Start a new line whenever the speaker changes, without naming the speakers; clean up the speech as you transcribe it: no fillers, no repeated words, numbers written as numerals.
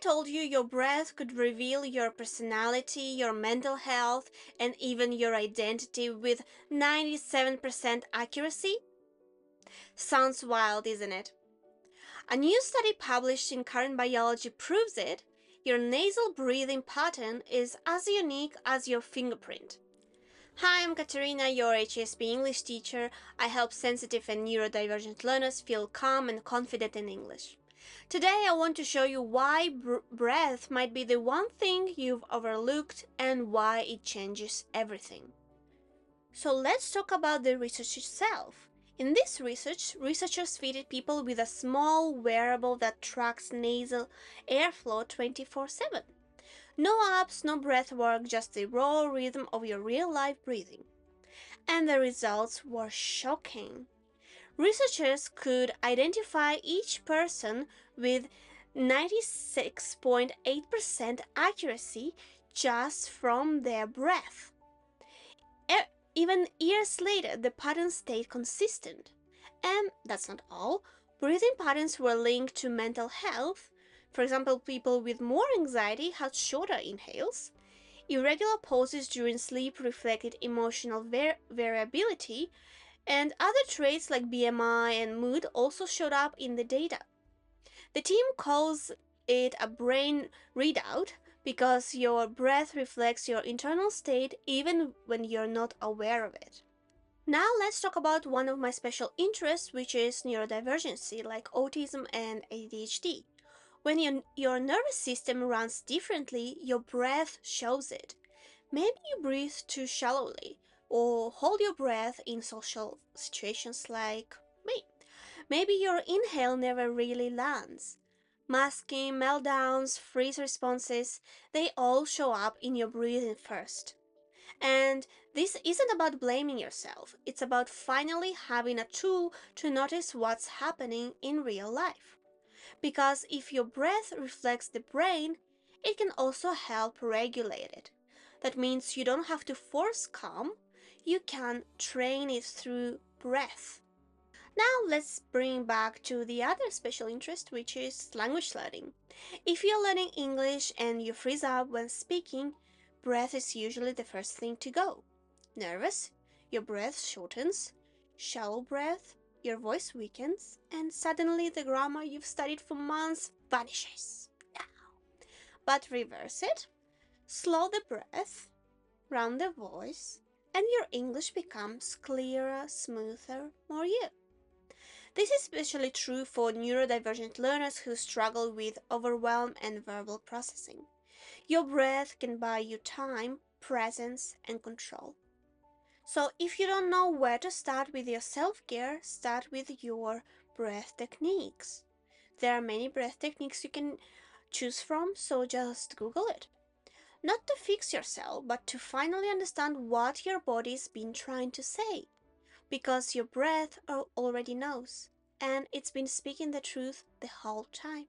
told you your breath could reveal your personality, your mental health, and even your identity with 97% accuracy? Sounds wild, isn't it? A new study published in Current Biology proves it. Your nasal breathing pattern is as unique as your fingerprint. Hi, I'm Katerina, your HSP English teacher. I help sensitive and neurodivergent learners feel calm and confident in English. Today I want to show you why breath might be the one thing you've overlooked and why it changes everything. So let's talk about the research itself. In this research, researchers fitted people with a small wearable that tracks nasal airflow 24/7. No apps, no breath work, just the raw rhythm of your real-life breathing. And the results were shocking. Researchers could identify each person with 96.8% accuracy just from their breath. Even years later, the pattern stayed consistent. And that's not all. Breathing patterns were linked to mental health. For example, people with more anxiety had shorter inhales. Irregular pauses during sleep reflected emotional variability, and other traits like BMI and mood also showed up in the data. The team calls it a brain readout because your breath reflects your internal state even when you're not aware of it. Now let's talk about one of my special interests, which is neurodivergency, like autism and ADHD. When your nervous system runs differently, your breath shows it. Maybe you breathe too shallowly, or hold your breath in social situations like me. Maybe your inhale never really lands. Masking, meltdowns, freeze responses, they all show up in your breathing first. And this isn't about blaming yourself, it's about finally having a tool to notice what's happening in real life. Because if your breath reflects the brain, it can also help regulate it. That means you don't have to force calm, you can train it through breath. Now let's bring back to the other special interest, which is language learning. If you're learning English and you freeze up when speaking, breath is usually the first thing to go. Nervous, your breath shortens. Shallow breath, your voice weakens, and suddenly the grammar you've studied for months vanishes. But reverse it. Slow the breath, round the voice, and your English becomes clearer, smoother, more you. This is especially true for neurodivergent learners who struggle with overwhelm and verbal processing. Your breath can buy you time, presence, and control. So if you don't know where to start with your self-care, start with your breath techniques. There are many breath techniques you can choose from, so just Google it. Not to fix yourself, but to finally understand what your body's been trying to say. Because your breath already knows, and it's been speaking the truth the whole time.